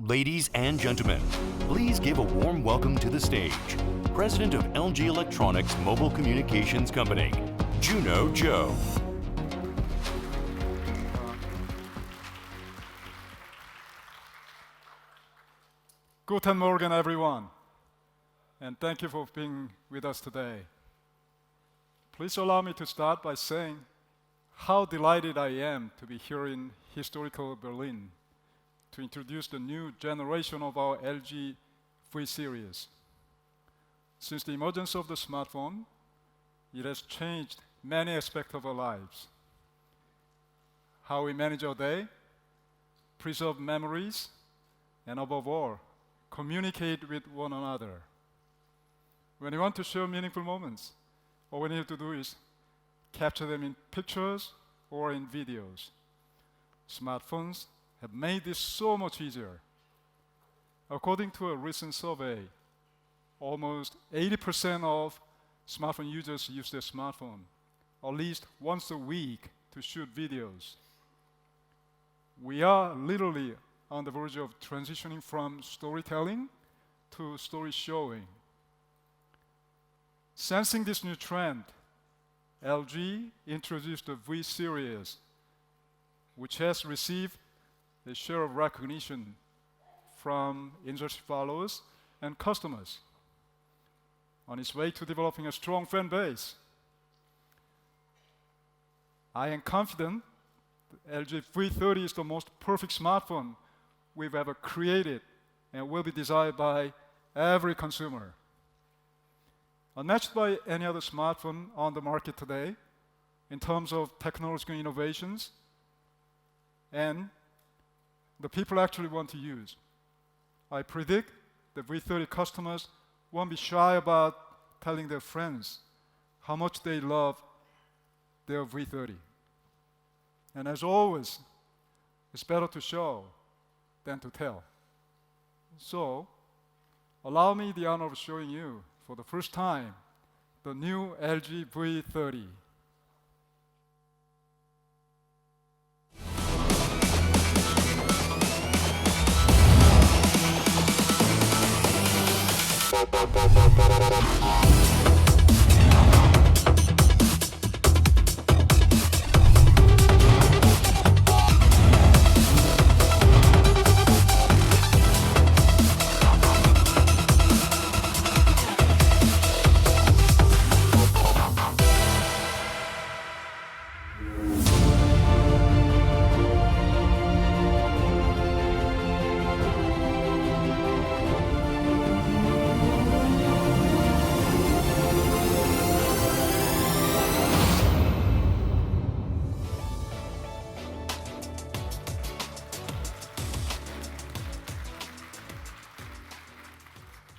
Ladies and gentlemen, please give a warm welcome to the stage, President of LG Electronics Mobile Communications Company, Juno Joe. Guten Morgen, everyone, and thank you for being with us today. Please allow me to start by saying how delighted I am to be here in historical Berlin to introduce the new generation of our LG V series. Since the emergence of the smartphone, it has changed many aspects of our lives. How we manage our day, preserve memories, and above all, communicate with one another. When you want to share meaningful moments, all we need to do is capture them in pictures or in videos. Smartphones have made this so much easier. According to a recent survey, almost 80% of smartphone users use their smartphone at least once a week to shoot videos. We are literally on the verge of transitioning from storytelling to story showing. Sensing this new trend, LG introduced the V series, which has received a share of recognition from industry followers and customers. On its way to developing a strong fan base, I am confident that LG V30 is the most perfect smartphone we've ever created and will be desired by every consumer. Unmatched by any other smartphone on the market today in terms of technological innovations and the people actually want to use. I predict the V30 customers won't be shy about telling their friends how much they love their V30. And as always, it's better to show than to tell. So, allow me the honor of showing you, for the first time, the new LG V30.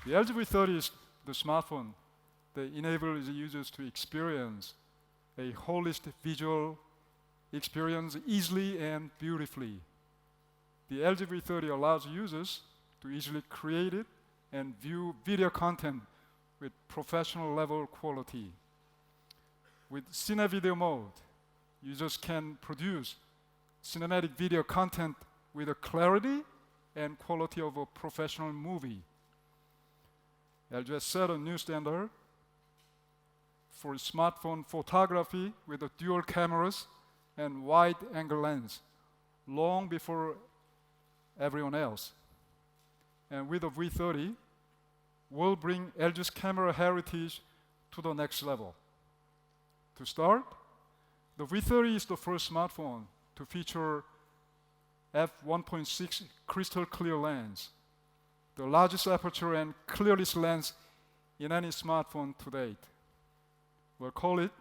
The LG V30 is the smartphone that enables users to experience a holistic visual experience easily and beautifully. The LG V30 allows users to easily create it and view video content with professional level quality. With Cine Video mode, users can produce cinematic video content with the clarity and quality of a professional movie. LG has set a new standard for smartphone photography with the dual cameras and wide-angle lens, long before everyone else. And with the V30, we'll bring LG's camera heritage to the next level. To start, the V30 is the first smartphone to feature f1.6 crystal clear lens, the largest aperture and clearest lens in any smartphone to date. We'll call it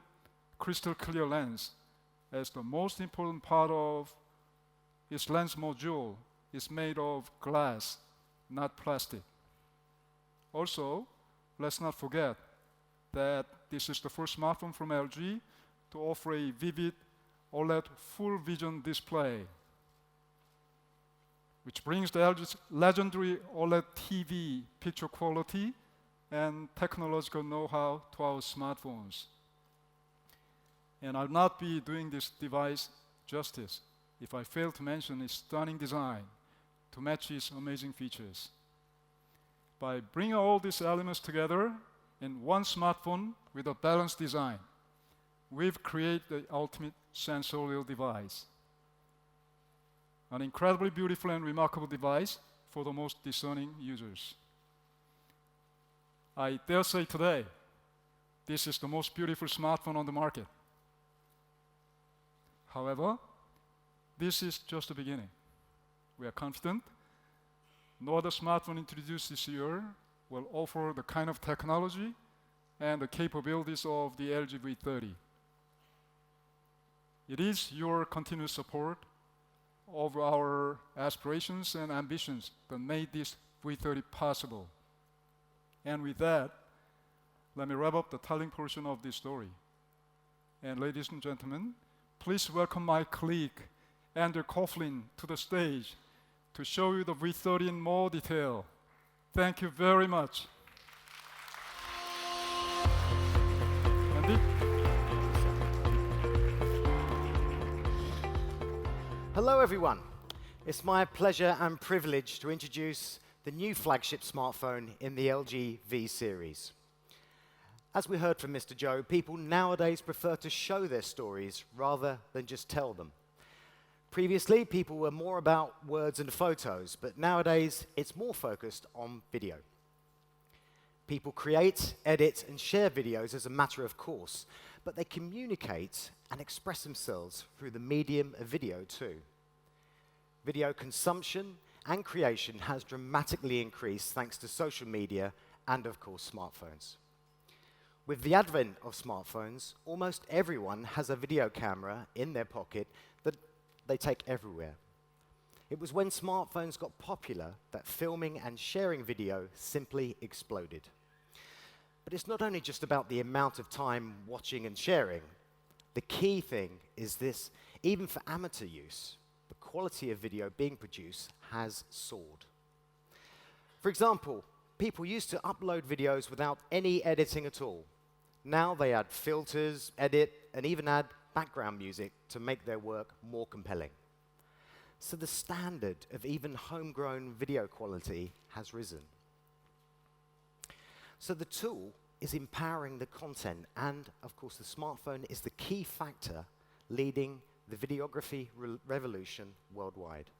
crystal clear lens, as the most important part of its lens module is made of glass, not plastic. Also, let's not forget that this is the first smartphone from LG to offer a vivid OLED FullVision display, which brings the LG's legendary OLED TV picture quality and technological know-how to our smartphones. And I'll not be doing this device justice if I fail to mention its stunning design, to match its amazing features. By bringing all these elements together in one smartphone with a balanced design, we've created the ultimate sensorial device. An incredibly beautiful and remarkable device for the most discerning users. I dare say today, this is the most beautiful smartphone on the market. However, this is just the beginning. We are confident no other smartphone introduced this year will offer the kind of technology and the capabilities of the LG V30. It is your continuous support of our aspirations and ambitions that made this V30 possible. And with that, let me wrap up the telling portion of this story. And ladies and gentlemen, please welcome my colleague, Andrew Coughlin, to the stage to show you the V30 in more detail. Thank you very much. Andy? Hello everyone. It's my pleasure and privilege to introduce the new flagship smartphone in the LG V series. As we heard from Mr. Joe, people nowadays prefer to show their stories rather than just tell them. Previously, people were more about words and photos, but nowadays it's more focused on video. People create, edit, and share videos as a matter of course, but they communicate and express themselves through the medium of video too. Video consumption and creation has dramatically increased thanks to social media and, of course, smartphones. With the advent of smartphones, almost everyone has a video camera in their pocket that they take everywhere. It was when smartphones got popular that filming and sharing video simply exploded. But it's not only just about the amount of time watching and sharing. The key thing is this: even for amateur use, the quality of video being produced has soared. For example, people used to upload videos without any editing at all. Now they add filters, edit, and even add background music to make their work more compelling. So the standard of even homegrown video quality has risen. So the tool is empowering the content, and of course the smartphone is the key factor leading the videography revolution worldwide.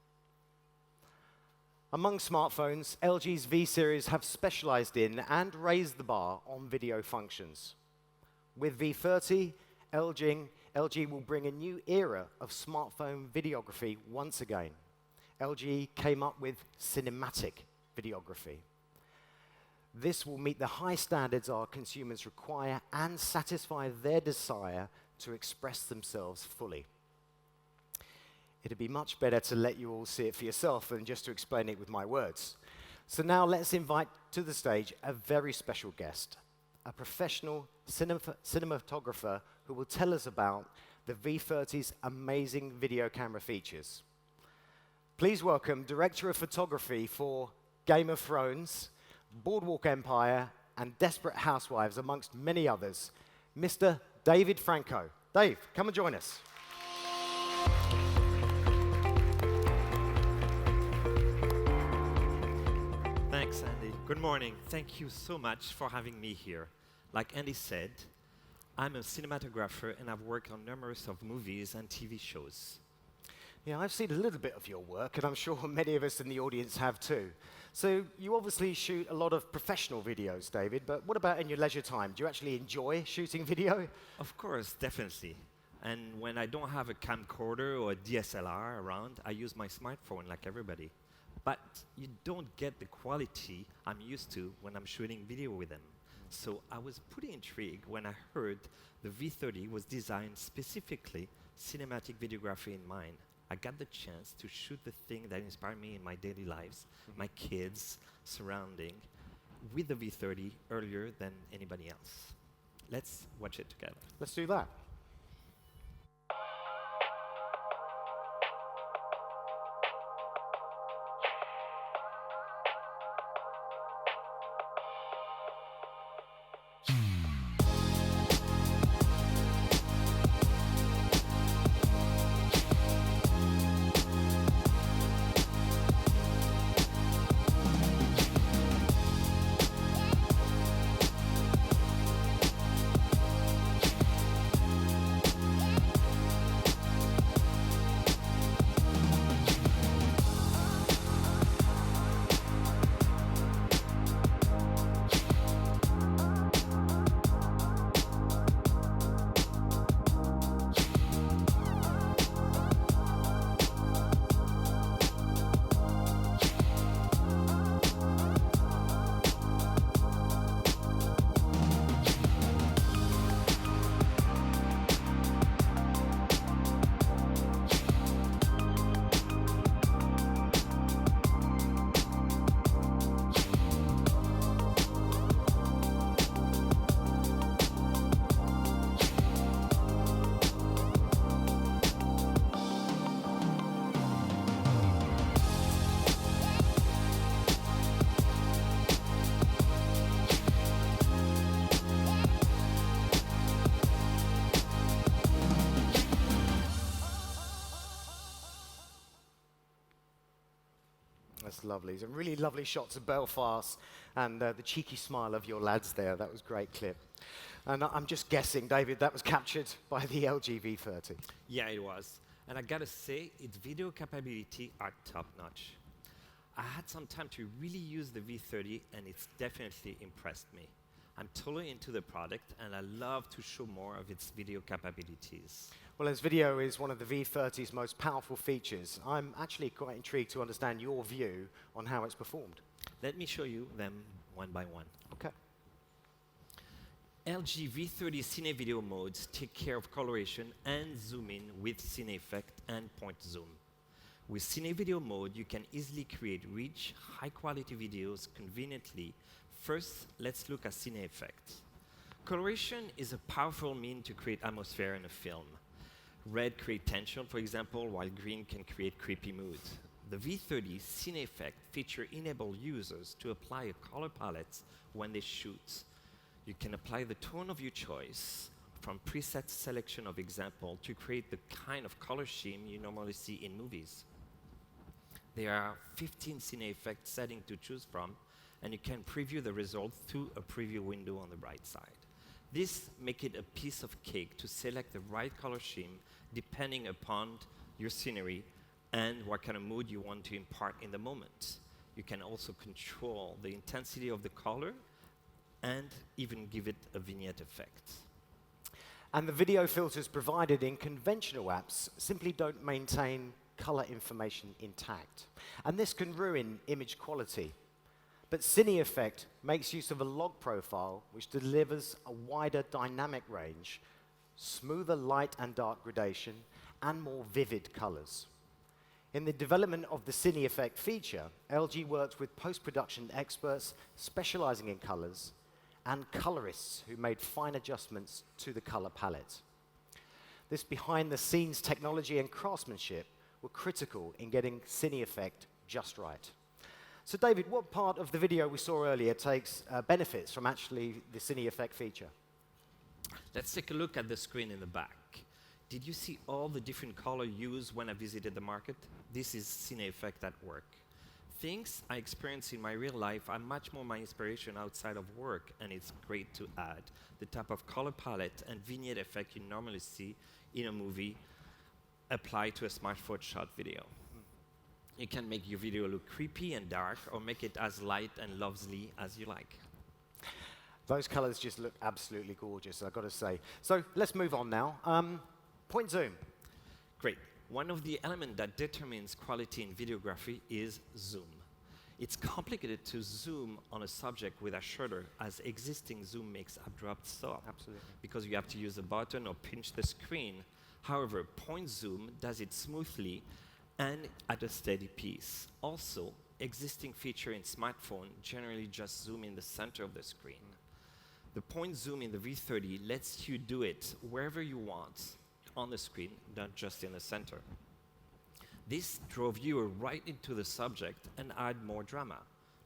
Among smartphones, LG's V series have specialized in and raised the bar on video functions. With V30, LG will bring a new era of smartphone videography once again. LG came up with cinematic videography. This will meet the high standards our consumers require and satisfy their desire to express themselves fully. It'd be much better to let you all see it for yourself than just to explain it with my words. So now let's invite to the stage a very special guest, a professional cinematographer who will tell us about the V30's amazing video camera features. Please welcome Director of Photography for Game of Thrones, Boardwalk Empire, and Desperate Housewives, amongst many others, Mr. David Franco. Dave, come and join us. Thanks, Andy. Good morning. Thank you so much for having me here. Like Andy said, I'm a cinematographer and I've worked on numerous of movies and TV shows. Yeah, I've seen a little bit of your work, and I'm sure many of us in the audience have too. So you obviously shoot a lot of professional videos, David, but what about in your leisure time? Do you actually enjoy shooting video? Of course, definitely. And when I don't have a camcorder or a DSLR around, I use my smartphone like everybody. But you don't get the quality I'm used to when I'm shooting video with them. So I was pretty intrigued when I heard the V30 was designed specifically cinematic videography in mind. I got the chance to shoot the thing that inspired me in my daily lives, my kids, surrounding, with the V30 earlier than anybody else. Let's watch it together. Let's do that. That's lovely. Some really lovely shots of Belfast and the cheeky smile of your lads there. That was a great clip. And I'm just guessing, David, that was captured by the LG V30. Yeah, it was. And I gotta say, its video capability are top-notch. I had some time to really use the V30, and it's definitely impressed me. I'm totally into the product, and I love to show more of its video capabilities. Well, as video is one of the V30's most powerful features, I'm actually quite intrigued to understand your view on how it's performed. Let me show you them one by one. Okay. LG V30 Cine Video modes take care of coloration and zoom in with Cine Effect and point zoom. With Cine Video mode, you can easily create rich, high-quality videos conveniently. First, let's look at Cine Effect. Coloration is a powerful means to create atmosphere in a film. Red creates tension, for example, while green can create creepy mood. The V30 Cine Effect feature enable users to apply a color palette when they shoot. You can apply the tone of your choice from preset selection of example to create the kind of color scheme you normally see in movies. There are 15 Cine Effect settings to choose from, and you can preview the result through a preview window on the right side. This makes it a piece of cake to select the right color scheme depending upon your scenery and what kind of mood you want to impart in the moment. You can also control the intensity of the color and even give it a vignette effect. And the video filters provided in conventional apps simply don't maintain color information intact. And this can ruin image quality. But Cine Effect makes use of a log profile which delivers a wider dynamic range, smoother light and dark gradation, and more vivid colors. In the development of the Cine Effect feature, LG worked with post-production experts specializing in colors and colorists who made fine adjustments to the color palette. This behind-the-scenes technology and craftsmanship were critical in getting Cine Effect just right. So David, what part of the video we saw earlier takes benefits from actually the Cine Effect feature? Let's take a look at the screen in the back. Did you see all the different colors used when I visited the market? This is Cine Effect at work. Things I experience in my real life are much more my inspiration outside of work, and it's great to add the type of color palette and vignette effect you normally see in a movie applied to a smartphone shot video. You can make your video look creepy and dark, or make it as light and lovely as you like. Those colors just look absolutely gorgeous, I've got to say. So let's move on now. Point zoom. Great. One of the elements that determines quality in videography is zoom. It's complicated to zoom on a subject with a shutter, as existing zoom makes abrupt stop. Absolutely. Because you have to use a button or pinch the screen. However, point zoom does it smoothly and at a steady pace. Also, existing feature in smartphone generally just zoom in the center of the screen. The point zoom in the V30 lets you do it wherever you want on the screen, not just in the center. This drove viewer right into the subject and add more drama.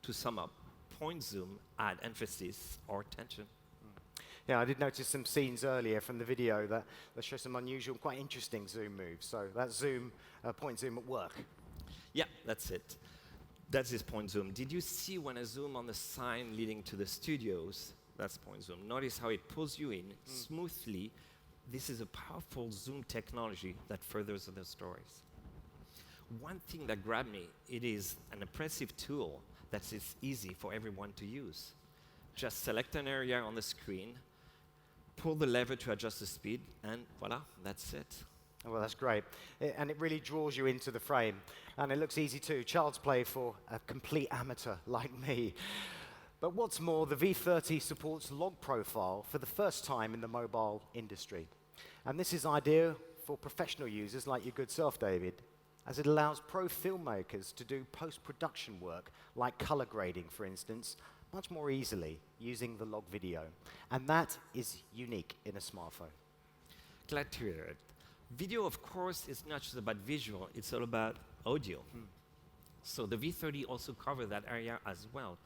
To sum up, point zoom add emphasis or tension. Yeah, I did notice some scenes earlier from the video that show some unusual, quite interesting zoom moves. So that's zoom, point zoom at work. Yeah, that's it. That's his point zoom. Did you see when I zoom on the sign leading to the studios? That's point zoom. Notice how it pulls you in smoothly. This is a powerful zoom technology that furthers the stories. One thing that grabbed me, it is an impressive tool that is easy for everyone to use. Just select an area on the screen, pull the lever to adjust the speed, and voila, that's it. Oh, well, that's great. And it really draws you into the frame. And it looks easy too. Child's play for a complete amateur like me. But what's more, the V30 supports log profile for the first time in the mobile industry. And this is ideal for professional users like your good self, David, as it allows pro filmmakers to do post-production work, like color grading, for instance, much more easily using the log video. And that is unique in a smartphone. Glad to hear it. Video, of course, is not just about visual, it's all about audio. So the V30 also covers that area as well.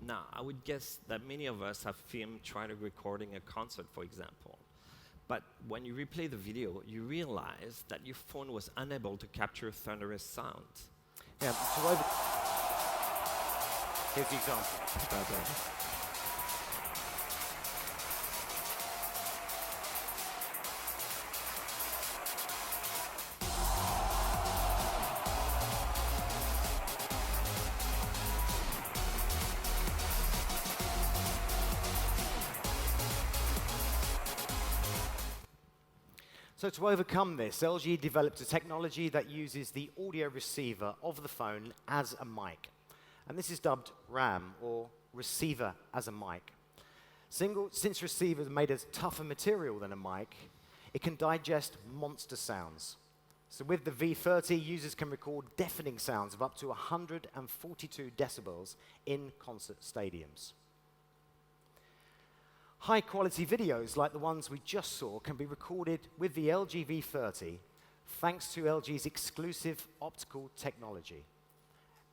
Now, I would guess that many of us have filmed trying to recording a concert, for example. But when you replay the video, you realize that your phone was unable to capture thunderous sound. Yeah, Here's the example. So to overcome this, LG developed a technology that uses the audio receiver of the phone as a mic. And this is dubbed RAM, or receiver as a mic. Since receivers are made of tougher material than a mic, it can digest monster sounds. So with the V30, users can record deafening sounds of up to 142 decibels in concert stadiums. High-quality videos like the ones we just saw can be recorded with the LG V30 thanks to LG's exclusive optical technology.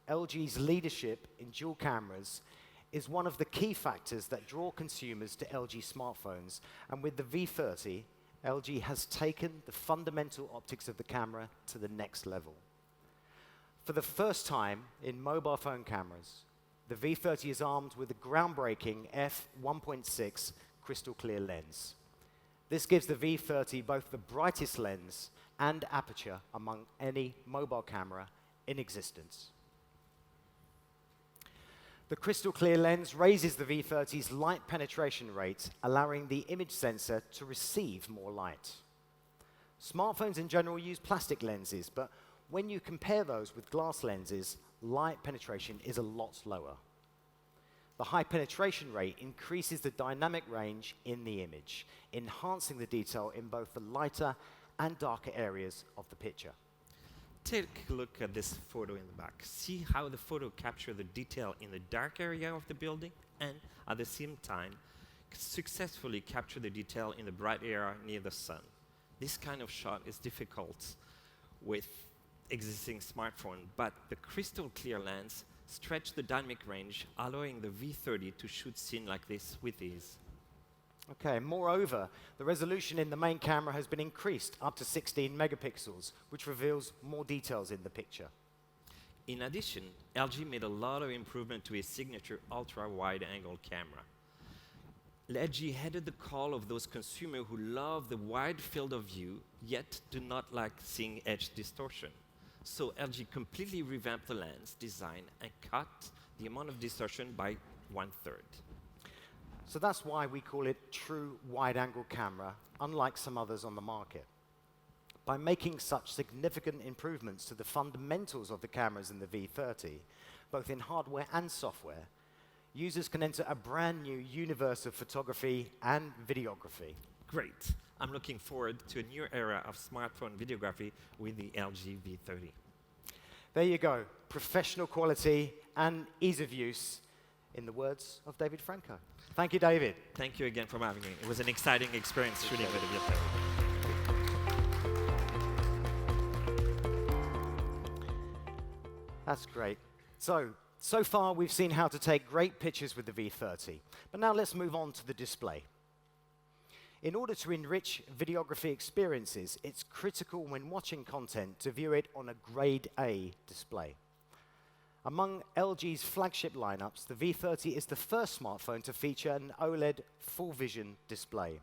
LG's leadership in dual cameras is one of the key factors that draw consumers to LG smartphones, and with the V30, LG has taken the fundamental optics of the camera to the next level. For the first time in mobile phone cameras, the V30 is armed with a groundbreaking f1.6 crystal clear lens. This gives the V30 both the brightest lens and aperture among any mobile camera in existence. The crystal clear lens raises the V30's light penetration rate, allowing the image sensor to receive more light. Smartphones in general use plastic lenses, but when you compare those with glass lenses, light penetration is a lot lower. The high penetration rate increases the dynamic range in the image, enhancing the detail in both the lighter and darker areas of the picture. Take a look at this photo in the back. See how the photo captures the detail in the dark area of the building and, at the same time, successfully capture the detail in the bright area near the sun. This kind of shot is difficult with existing smartphone, but the crystal clear lens stretches the dynamic range, allowing the V30 to shoot scenes like this with ease. Okay, moreover, the resolution in the main camera has been increased up to 16 megapixels, which reveals more details in the picture. In addition, LG made a lot of improvement to its signature ultra-wide-angle camera. LG headed the call of those consumers who love the wide field of view, yet do not like seeing edge distortion. So LG completely revamped the lens design and cut the amount of distortion by 1/3. So that's why we call it true wide-angle camera, unlike some others on the market. By making such significant improvements to the fundamentals of the cameras in the V30, both in hardware and software, users can enter a brand new universe of photography and videography. Great. I'm looking forward to a new era of smartphone videography with the LG V30. There you go, professional quality and ease of use, in the words of David Franco. Thank you, David. Thank you again for having me. It was an exciting experience shooting with the V30. That's great. So far we've seen how to take great pictures with the V30, but now let's move on to the display. In order to enrich videography experiences, it's critical when watching content to view it on a grade A display. Among LG's flagship lineups, the V30 is the first smartphone to feature an OLED FullVision display.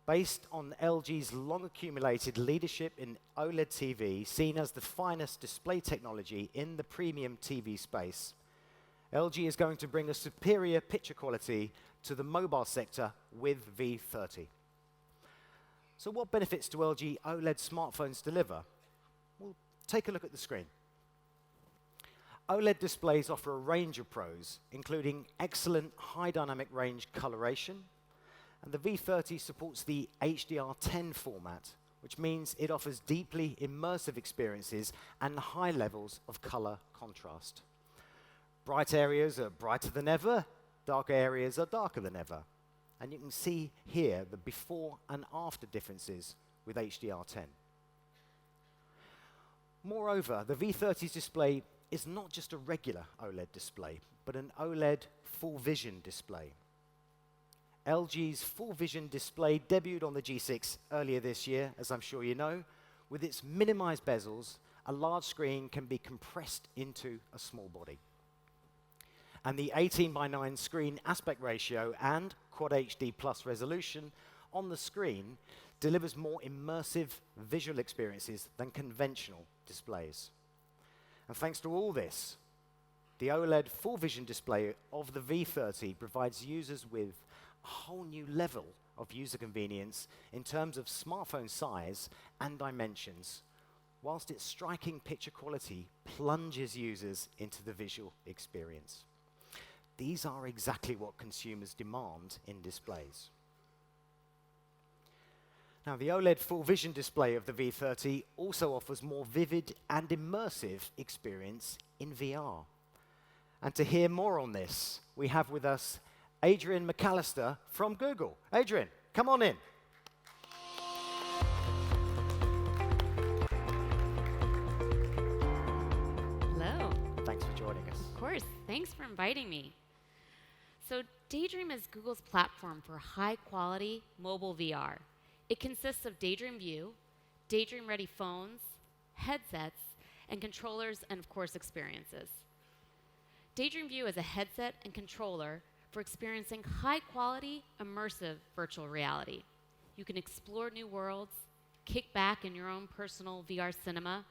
Based on LG's long-accumulated leadership in OLED TV, seen as the finest display technology in the premium TV space, LG is going to bring a superior picture quality to the mobile sector with V30. So what benefits do LG OLED smartphones deliver? Well, take a look at the screen. OLED displays offer a range of pros, including excellent high dynamic range coloration, and the V30 supports the HDR10 format, which means it offers deeply immersive experiences and high levels of color contrast. Bright areas are brighter than ever, dark areas are darker than ever. And you can see here the before and after differences with HDR10. Moreover, the V30's display is not just a regular OLED display, but an OLED FullVision display. LG's FullVision display debuted on the G6 earlier this year, as I'm sure you know. With its minimized bezels, a large screen can be compressed into a small body. And the 18:9 screen aspect ratio and Quad HD Plus resolution on the screen delivers more immersive visual experiences than conventional displays. And thanks to all this, the OLED FullVision display of the V30 provides users with a whole new level of user convenience in terms of smartphone size and dimensions, whilst its striking picture quality plunges users into the visual experience. These are exactly what consumers demand in displays. Now, the OLED FullVision display of the V30 also offers more vivid and immersive experience in VR. And to hear more on this, we have with us Adrian McAllister from Google. Adrian, come on in. Hello. Thanks for joining us. Of course. Thanks for inviting me. So Daydream is Google's platform for high-quality mobile VR. It consists of Daydream View, Daydream-ready phones, headsets, and controllers, and of course, experiences. Daydream View is a headset and controller for experiencing high-quality, immersive virtual reality. You can explore new worlds, kick back in your own personal VR cinema,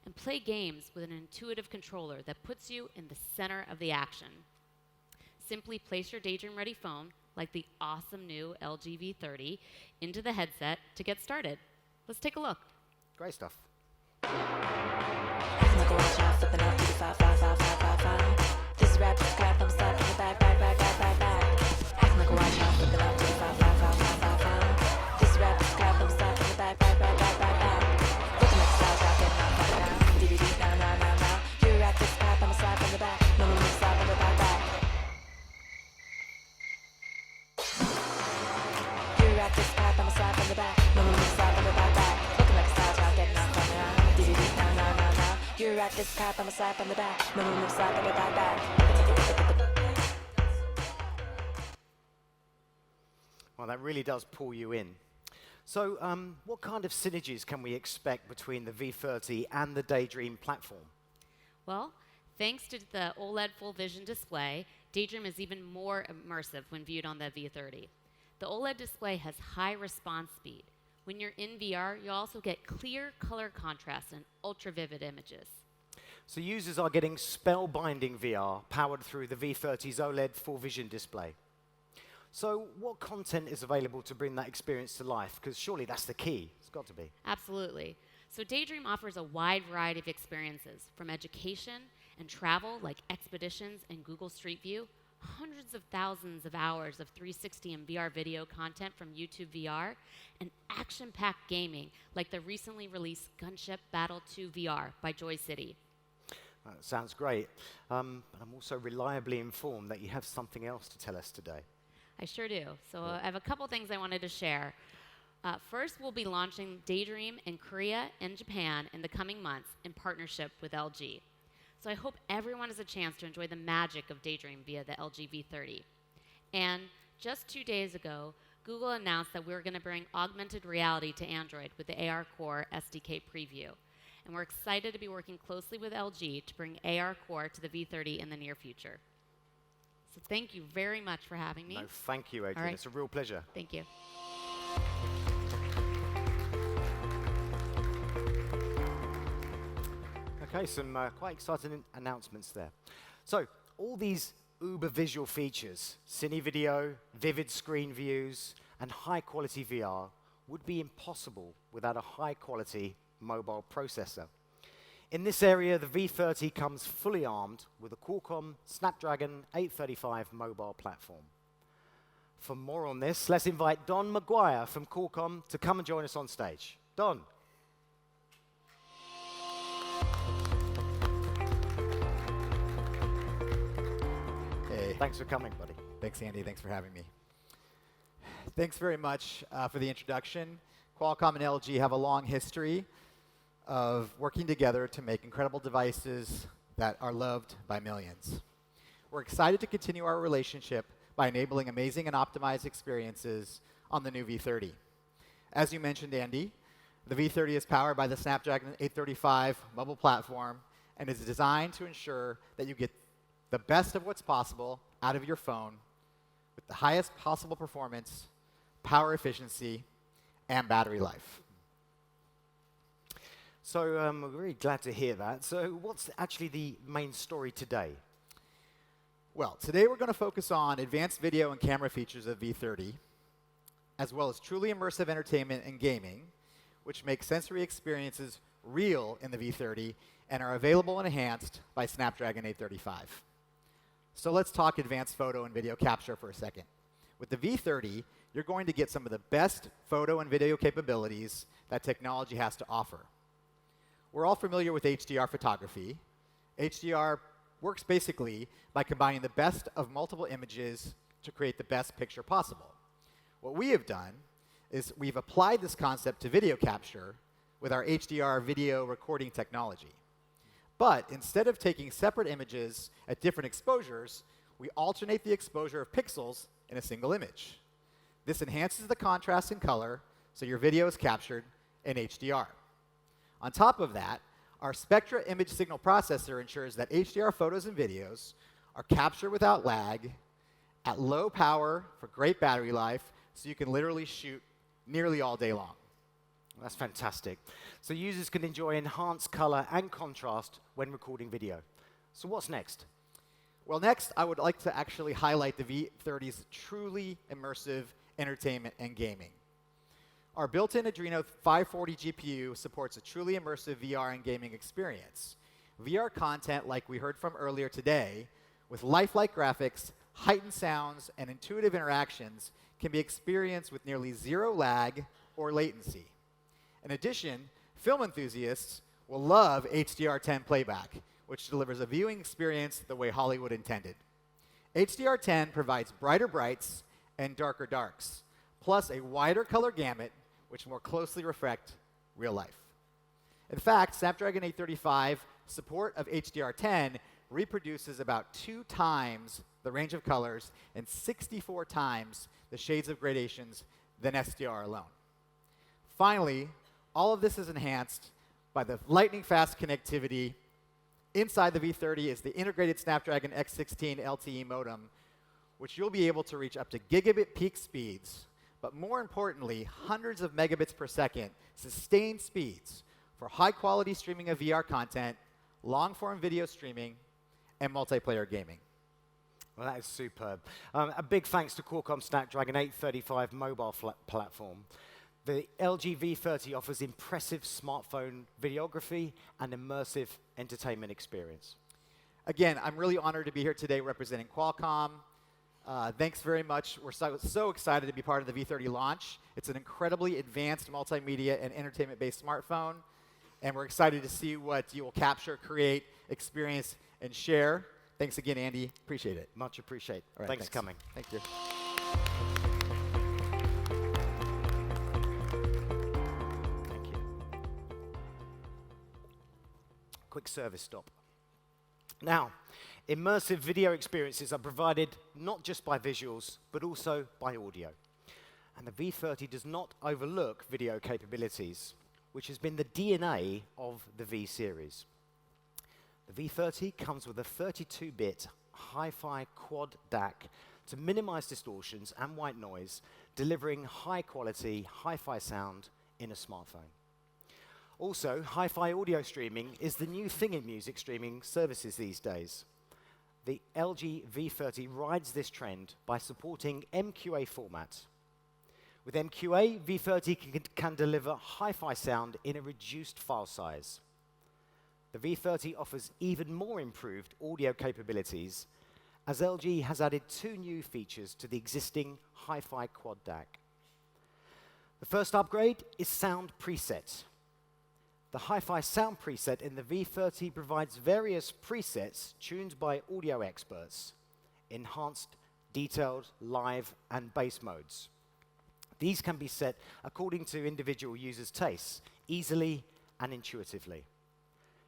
and play games with an intuitive controller that puts you in the center of the action. Simply place your Daydream-ready phone, like the awesome new LG V30, into the headset to get started. Let's take a look. Great stuff. This rap is crap, I'm stuck in the back. Acting like a watch, I'm flipping up to the 5. This rap is crap, I'm stuck in the back. Looking like a style drop, getting off right now. DVD, now. You rap this crap, I'm a slap in the back. No, slap in the back. You rap this crap, I'm a slap in the back. No, slap in the back. Looking like a style drop, getting off right now. DVD, now. You rap this crap, I'm a slap in the back. No, slap in the back. Well, that really does pull you in. So what kind of synergies can we expect between the V30 and the Daydream platform? Well, thanks to the OLED FullVision display, Daydream is even more immersive when viewed on the V30. The OLED display has high response speed. When you're in VR, you'll also get clear color contrast and ultra-vivid images. So users are getting spellbinding VR powered through the V30's OLED FullVision display. So what content is available to bring that experience to life? Because surely that's the key. It's got to be. Absolutely. So Daydream offers a wide variety of experiences, from education and travel like expeditions and Google Street View, hundreds of thousands of hours of 360 and VR video content from YouTube VR, and action-packed gaming like the recently released Gunship Battle 2 VR by Joy City. Sounds great. But I'm also reliably informed that you have something else to tell us today. I sure do. So I have a couple things I wanted to share. First, we'll be launching Daydream in Korea and Japan in the coming months in partnership with LG. So I hope everyone has a chance to enjoy the magic of Daydream via the LG V30. And just 2 days ago, Google announced that we were going to bring augmented reality to Android with the AR Core SDK preview. And we're excited to be working closely with LG to bring AR Core to the V30 in the near future. So thank you very much for having me. No, thank you, Adrian. All right. It's a real pleasure. Thank you. Okay, some quite exciting announcements there. So all these uber visual features, cine video, vivid screen views, and high-quality VR would be impossible without a high-quality mobile processor. In this area, the V30 comes fully armed with a Qualcomm Snapdragon 835 mobile platform. For more on this, let's invite Don McGuire from Qualcomm to come and join us on stage. Don. Hey. Thanks for coming, buddy. Thanks, Andy. Thanks for having me. Thanks very much for the introduction. Qualcomm and LG have a long history of working together to make incredible devices that are loved by millions. We're excited to continue our relationship by enabling amazing and optimized experiences on the new V30. As you mentioned, Andy, the V30 is powered by the Snapdragon 835 mobile platform and is designed to ensure that you get the best of what's possible out of your phone with the highest possible performance, power efficiency, and battery life. So we're really glad to hear that. So what's actually the main story today? Well, today we're going to focus on advanced video and camera features of V30, as well as truly immersive entertainment and gaming, which make sensory experiences real in the V30 and are available and enhanced by Snapdragon 835. So let's talk advanced photo and video capture for a second. With the V30, you're going to get some of the best photo and video capabilities that technology has to offer. We're all familiar with HDR photography. HDR works basically by combining the best of multiple images to create the best picture possible. What we have done is we've applied this concept to video capture with our HDR video recording technology. But instead of taking separate images at different exposures, we alternate the exposure of pixels in a single image. This enhances the contrast and color, so your video is captured in HDR. On top of that, our Spectra image signal processor ensures that HDR photos and videos are captured without lag, at low power for great battery life, so you can literally shoot nearly all day long. That's fantastic. So users can enjoy enhanced color and contrast when recording video. So what's next? Well, next, I would like to actually highlight the V30's truly immersive entertainment and gaming. Our built-in Adreno 540 GPU supports a truly immersive VR and gaming experience. VR content, like we heard from earlier today, with lifelike graphics, heightened sounds, and intuitive interactions, can be experienced with nearly zero lag or latency. In addition, film enthusiasts will love HDR10 playback, which delivers a viewing experience the way Hollywood intended. HDR10 provides brighter brights and darker darks, plus a wider color gamut, which more closely reflect real life. In fact, Snapdragon 835 support of HDR10 reproduces about 2 times the range of colors and 64 times the shades of gradations than SDR alone. Finally, all of this is enhanced by the lightning-fast connectivity. Inside the V30 is the integrated Snapdragon X16 LTE modem, which you'll be able to reach up to gigabit peak speeds, but more importantly, hundreds of megabits per second sustained speeds for high-quality streaming of VR content, long-form video streaming, and multiplayer gaming. Well, that is superb. A big thanks to Qualcomm Snapdragon 835 mobile platform. The LG V30 offers impressive smartphone videography and immersive entertainment experience. Again, I'm really honored to be here today representing Qualcomm. Thanks very much. We're so excited to be part of the V30 launch. It's an incredibly advanced multimedia and entertainment-based smartphone, and we're excited to see what you will capture, create, experience, and share. Thanks again, Andy. Appreciate it. Much appreciate. All right, Thanks for coming. Thank you. Thank you. Quick service stop. Now, immersive video experiences are provided not just by visuals, but also by audio. And the V30 does not overlook video capabilities, which has been the DNA of the V series. The V30 comes with a 32-bit hi-fi quad DAC to minimize distortions and white noise, delivering high-quality hi-fi sound in a smartphone. Also, hi-fi audio streaming is the new thing in music streaming services these days. The LG V30 rides this trend by supporting MQA format. With MQA, V30 can deliver hi-fi sound in a reduced file size. The V30 offers even more improved audio capabilities, as LG has added 2 new features to the existing hi-fi quad DAC. The first upgrade is sound preset. The hi-fi sound preset in the V30 provides various presets tuned by audio experts, enhanced, detailed, live, and bass modes. These can be set according to individual users' tastes, easily and intuitively.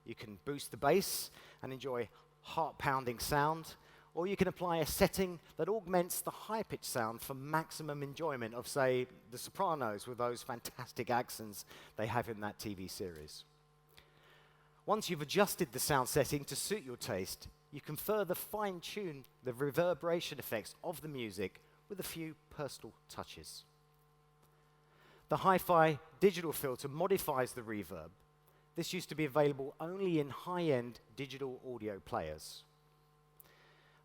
You can boost the bass and enjoy heart-pounding sound, or you can apply a setting that augments the high-pitched sound for maximum enjoyment of, say, The Sopranos with those fantastic accents they have in that TV series. Once you've adjusted the sound setting to suit your taste, you can further fine-tune the reverberation effects of the music with a few personal touches. The hi-fi digital filter modifies the reverb. This used to be available only in high-end digital audio players.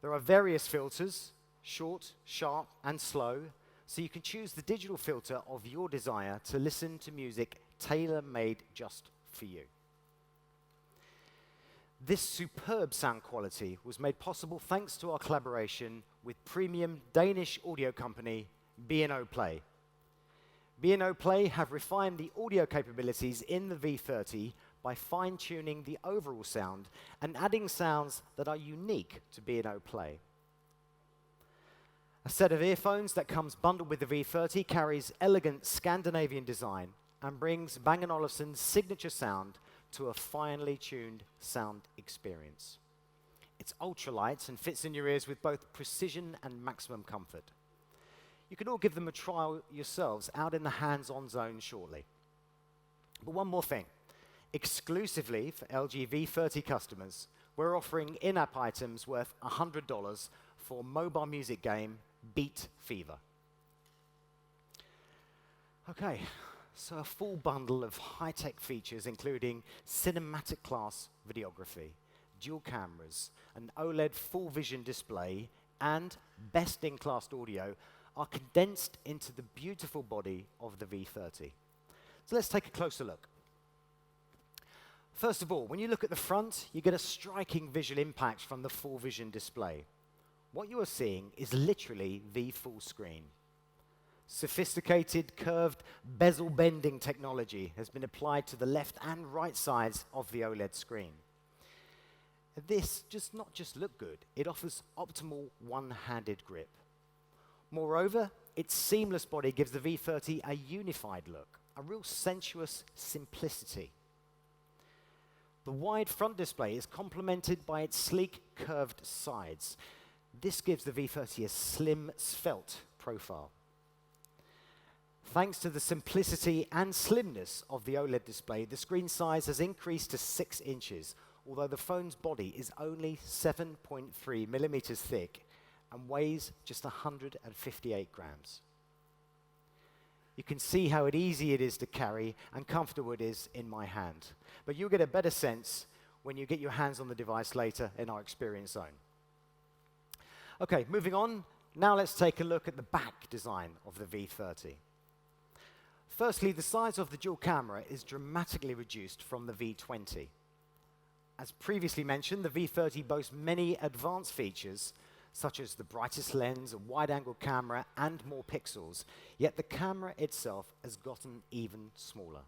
There are various filters, short, sharp, and slow, so you can choose the digital filter of your desire to listen to music tailor-made just for you. This superb sound quality was made possible thanks to our collaboration with premium Danish audio company B&O Play. B&O Play have refined the audio capabilities in the V30 by fine-tuning the overall sound and adding sounds that are unique to B&O Play. A set of earphones that comes bundled with the V30 carries elegant Scandinavian design and brings Bang & Olufsen's signature sound to a finely tuned sound experience. It's ultralight and fits in your ears with both precision and maximum comfort. You can all give them a trial yourselves out in the hands-on zone shortly. But one more thing. Exclusively for LG V30 customers, we're offering in-app items worth $100 for mobile music game Beat Fever. Okay, so a full bundle of high-tech features including cinematic class videography, dual cameras, an OLED FullVision display, and best-in-class audio are condensed into the beautiful body of the V30. So let's take a closer look. First of all, when you look at the front, you get a striking visual impact from the FullVision display. What you are seeing is literally the full screen. Sophisticated, curved, bezel-bending technology has been applied to the left and right sides of the OLED screen. This does not just look good, it offers optimal one-handed grip. Moreover, its seamless body gives the V30 a unified look, a real sensuous simplicity. The wide front display is complemented by its sleek, curved sides. This gives the V30 a slim, svelte profile. Thanks to the simplicity and slimness of the OLED display, the screen size has increased to 6 inches, although the phone's body is only 7.3 millimeters thick and weighs just 158 grams. You can see how easy it is to carry and comfortable it is in my hand. But you'll get a better sense when you get your hands on the device later in our experience zone. Okay, moving on. Now let's take a look at the back design of the V30. Firstly, the size of the dual camera is dramatically reduced from the V20. As previously mentioned, the V30 boasts many advanced features, such as the brightest lens, a wide-angle camera, and more pixels, yet the camera itself has gotten even smaller.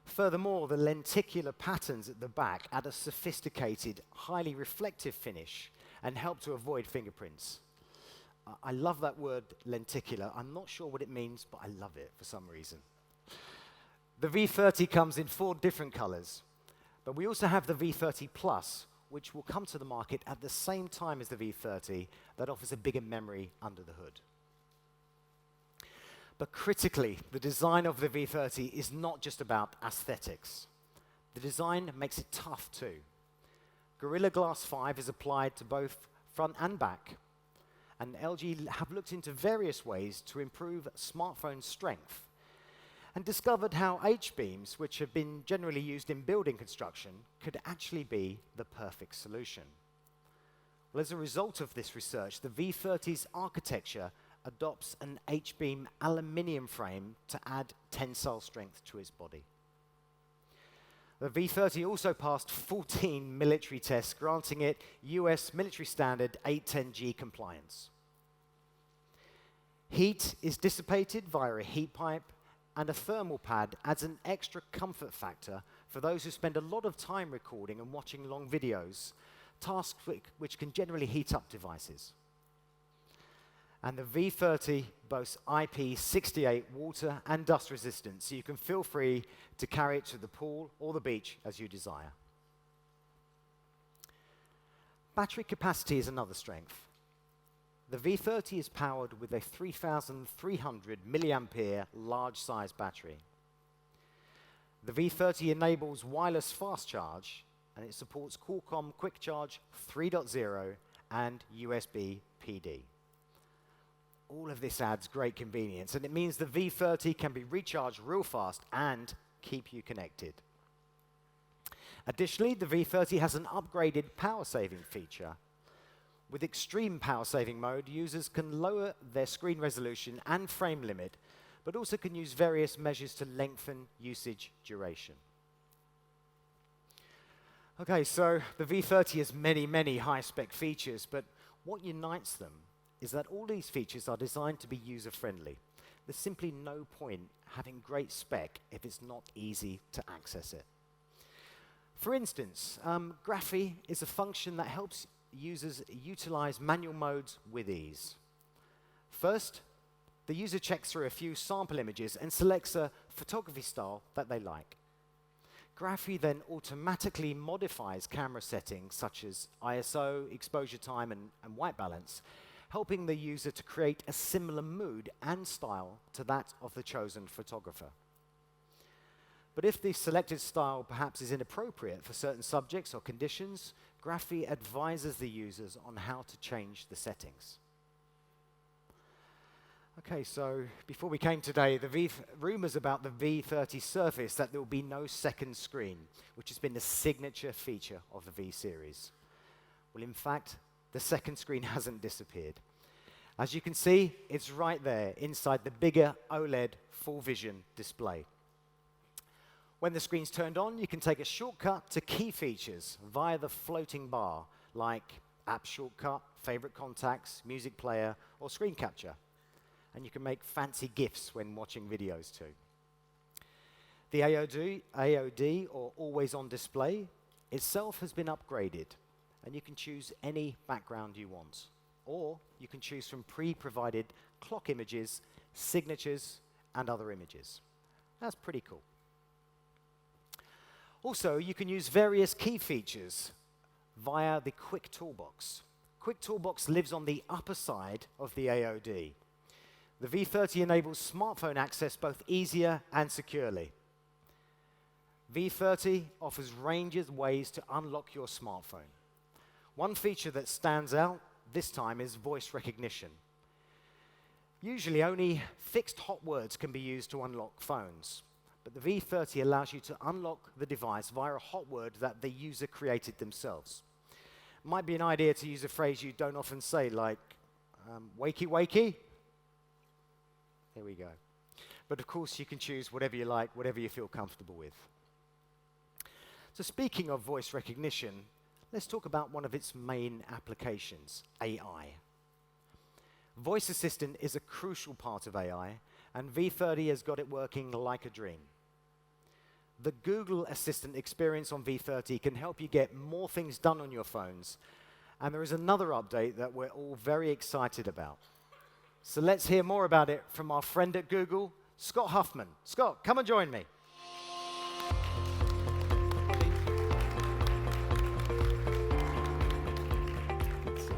Furthermore, the lenticular patterns at the back add a sophisticated, highly reflective finish and help to avoid fingerprints. I love that word, lenticular. I'm not sure what it means, but I love it for some reason. The V30 comes in 4 different colors, but we also have the V30 Plus, which will come to the market at the same time as the V30, that offers a bigger memory under the hood. But critically, the design of the V30 is not just about aesthetics. The design makes it tough too. Gorilla Glass 5 is applied to both front and back, and LG have looked into various ways to improve smartphone strength and discovered how H-beams, which have been generally used in building construction, could actually be the perfect solution. Well, as a result of this research, the V30's architecture adopts an H-beam aluminium frame to add tensile strength to its body. The V30 also passed 14 military tests, granting it US military standard 810G compliance. Heat is dissipated via a heat pipe, and a thermal pad adds an extra comfort factor for those who spend a lot of time recording and watching long videos, tasks which can generally heat up devices. And the V30 boasts IP68 water and dust resistance, so you can feel free to carry it to the pool or the beach as you desire. Battery capacity is another strength. The V30 is powered with a 3,300 milliampere large-size battery. The V30 enables wireless fast charge, and it supports Qualcomm Quick Charge 3.0 and USB PD. All of this adds great convenience, and it means the V30 can be recharged real fast and keep you connected. Additionally, the V30 has an upgraded power-saving feature. With extreme power-saving mode, users can lower their screen resolution and frame limit, but also can use various measures to lengthen usage duration. Okay, so the V30 has many, many high-spec features, but what unites them is that all these features are designed to be user-friendly. There's simply no point having great spec if it's not easy to access it. For instance, Graphy is a function that helps users utilize manual modes with ease. First, the user checks through a few sample images and selects a photography style that they like. Graphy then automatically modifies camera settings such as ISO, exposure time, and white balance, helping the user to create a similar mood and style to that of the chosen photographer. But if the selected style perhaps is inappropriate for certain subjects or conditions, Graphy advises the users on how to change the settings. Okay, so before we came today, the rumors about the V30 surfaced that there will be no second screen, which has been the signature feature of the V series. Well, in fact, the second screen hasn't disappeared. As you can see, it's right there inside the bigger OLED FullVision display. When the screen's turned on, you can take a shortcut to key features via the floating bar, like app shortcut, favorite contacts, music player, or screen capture. And you can make fancy GIFs when watching videos too. The AOD, or Always On Display, itself has been upgraded, and you can choose any background you want. Or you can choose from pre-provided clock images, signatures, and other images. That's pretty cool. Also, you can use various key features via the Quick Toolbox. Quick Toolbox lives on the upper side of the AOD. The V30 enables smartphone access both easier and securely. V30 offers ranges of ways to unlock your smartphone. One feature that stands out this time is voice recognition. Usually only fixed hot words can be used to unlock phones, but the V30 allows you to unlock the device via a hot word that the user created themselves. Might be an idea to use a phrase you don't often say, like, wakey wakey. Here we go. But of course, you can choose whatever you like, whatever you feel comfortable with. So speaking of voice recognition, let's talk about one of its main applications, AI. Voice Assistant is a crucial part of AI, and V30 has got it working like a dream. The Google Assistant experience on V30 can help you get more things done on your phones, and there is another update that we're all very excited about. So let's hear more about it from our friend at Google, Scott Huffman. Scott, come and join me.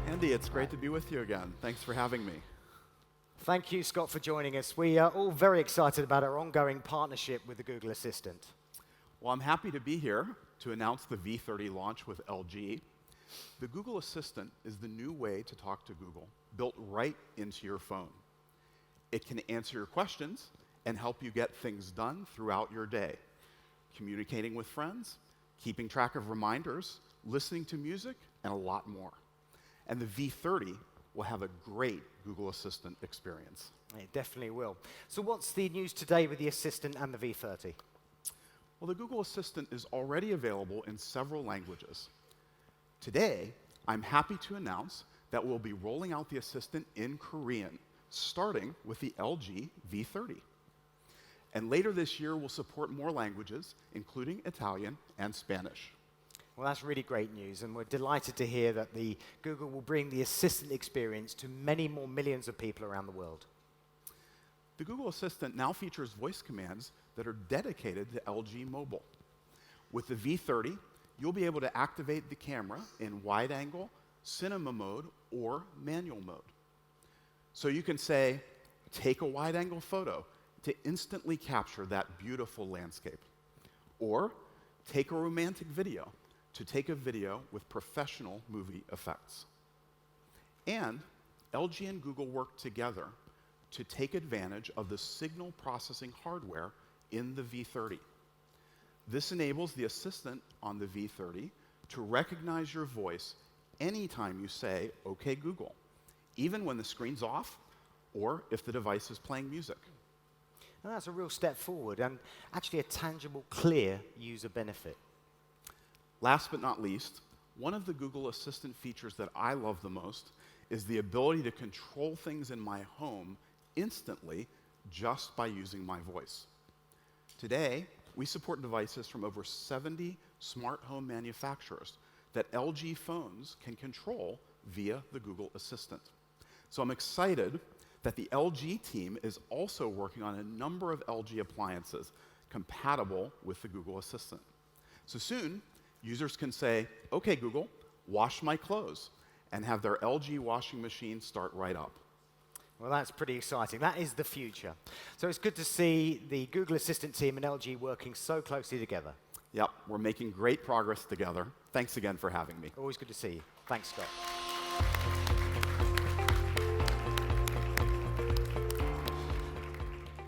Andy, it's great to be with you again. Thanks for having me. Thank you, Scott, for joining us. We are all very excited about our ongoing partnership with the Google Assistant. Well, I'm happy to be here to announce the V30 launch with LG. The Google Assistant is the new way to talk to Google, built right into your phone. It can answer your questions and help you get things done throughout your day, communicating with friends, keeping track of reminders, listening to music, and a lot more. And the V30 will have a great Google Assistant experience. It definitely will. So what's the news today with the Assistant and the V30? Well, the Google Assistant is already available in several languages. Today, I'm happy to announce that we'll be rolling out the Assistant in Korean, starting with the LG V30. And later this year, we'll support more languages, including Italian and Spanish. Well, that's really great news, and we're delighted to hear that Google will bring the Assistant experience to many more millions of people around the world. The Google Assistant now features voice commands that are dedicated to LG Mobile. With the V30, you'll be able to activate the camera in wide angle, cinema mode, or manual mode. So you can say, take a wide angle photo to instantly capture that beautiful landscape. Or take a romantic video to take a video with professional movie effects. And LG and Google worked together to take advantage of the signal processing hardware in the V30. This enables the assistant on the V30 to recognize your voice anytime you say, "OK, Google," even when the screen's off or if the device is playing music. And that's a real step forward and actually a tangible, clear user benefit. Last but not least, one of the Google Assistant features that I love the most is the ability to control things in my home instantly just by using my voice. Today, we support devices from over 70 smart home manufacturers that LG phones can control via the Google Assistant. So I'm excited that the LG team is also working on a number of LG appliances compatible with the Google Assistant. So soon, users can say, "OK, Google, wash my clothes," and have their LG washing machine start right up. Well, that's pretty exciting. That is the future. So it's good to see the Google Assistant team and LG working so closely together. Yep, we're making great progress together. Thanks again for having me. Always good to see you. Thanks, Scott.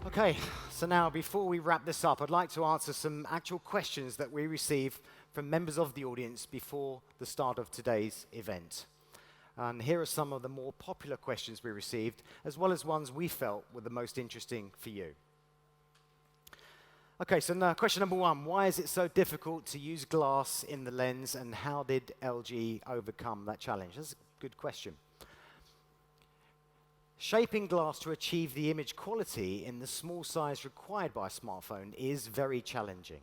Okay, so now before we wrap this up, I'd like to answer some actual questions that we received from members of the audience before the start of today's event. And here are some of the more popular questions we received, as well as ones we felt were the most interesting for you. Okay, so now question number one, why is it so difficult to use glass in the lens, and how did LG overcome that challenge? That's a good question. Shaping glass to achieve the image quality in the small size required by a smartphone is very challenging.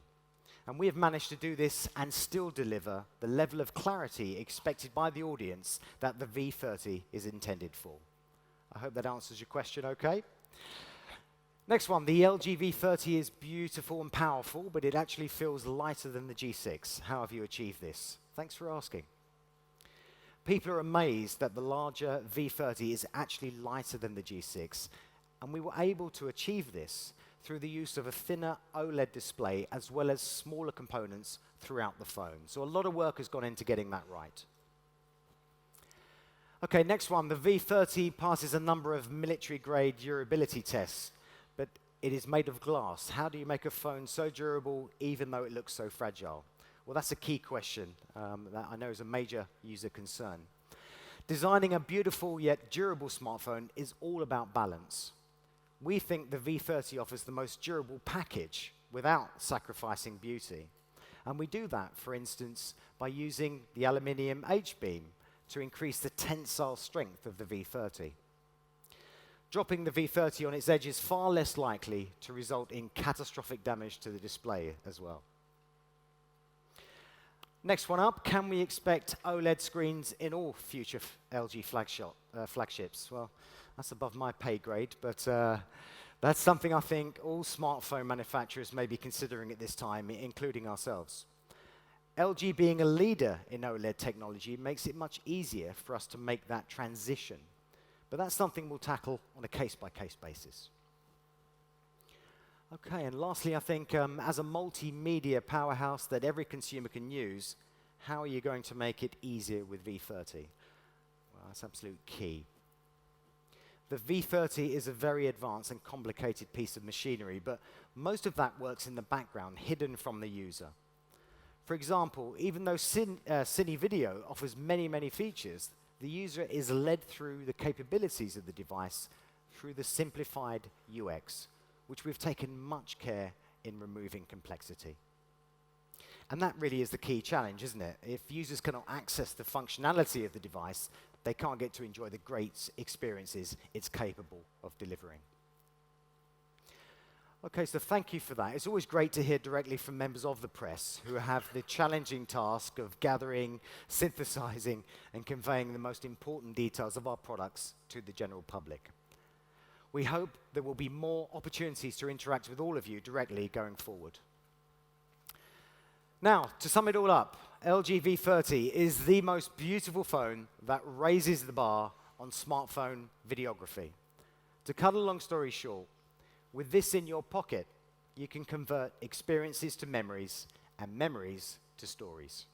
And we have managed to do this and still deliver the level of clarity expected by the audience that the V30 is intended for. I hope that answers your question okay. Next one, the LG V30 is beautiful and powerful, but it actually feels lighter than the G6. How have you achieved this? Thanks for asking. People are amazed that the larger V30 is actually lighter than the G6, and we were able to achieve this through the use of a thinner OLED display as well as smaller components throughout the phone. So a lot of work has gone into getting that right. Okay, next one, the V30 passes a number of military-grade durability tests, but it is made of glass. How do you make a phone so durable even though it looks so fragile? Well, that's a key question that I know is a major user concern. Designing a beautiful yet durable smartphone is all about balance. We think the V30 offers the most durable package without sacrificing beauty. And we do that, for instance, by using the aluminium H-beam to increase the tensile strength of the V30. Dropping the V30 on its edge is far less likely to result in catastrophic damage to the display as well. Next one up, can we expect OLED screens in all future LG flagships? Well, that's above my pay grade, but that's something I think all smartphone manufacturers may be considering at this time, including ourselves. LG being a leader in OLED technology makes it much easier for us to make that transition. But that's something we'll tackle on a case-by-case basis. Okay, and lastly, I think as a multimedia powerhouse that every consumer can use, how are you going to make it easier with V30? Well, that's absolute key. The V30 is a very advanced and complicated piece of machinery, but most of that works in the background, hidden from the user. For example, even though Cine Video offers many, many features, the user is led through the capabilities of the device through the simplified UX, which we've taken much care in removing complexity. And that really is the key challenge, isn't it? If users cannot access the functionality of the device, they can't get to enjoy the great experiences it's capable of delivering. Okay, so thank you for that. It's always great to hear directly from members of the press who have the challenging task of gathering, synthesizing, and conveying the most important details of our products to the general public. We hope there will be more opportunities to interact with all of you directly going forward. Now, to sum it all up, LG V30 is the most beautiful phone that raises the bar on smartphone videography. To cut a long story short, with this in your pocket, you can convert experiences to memories and memories to stories.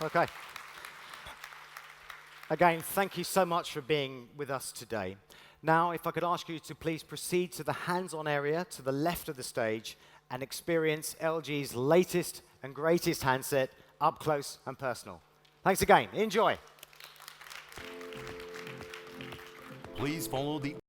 Okay. Again, thank you so much for being with us today. Now, if I could ask you to please proceed to the hands-on area to the left of the stage and experience LG's latest and greatest handset up close and personal. Thanks again. Enjoy. Please follow the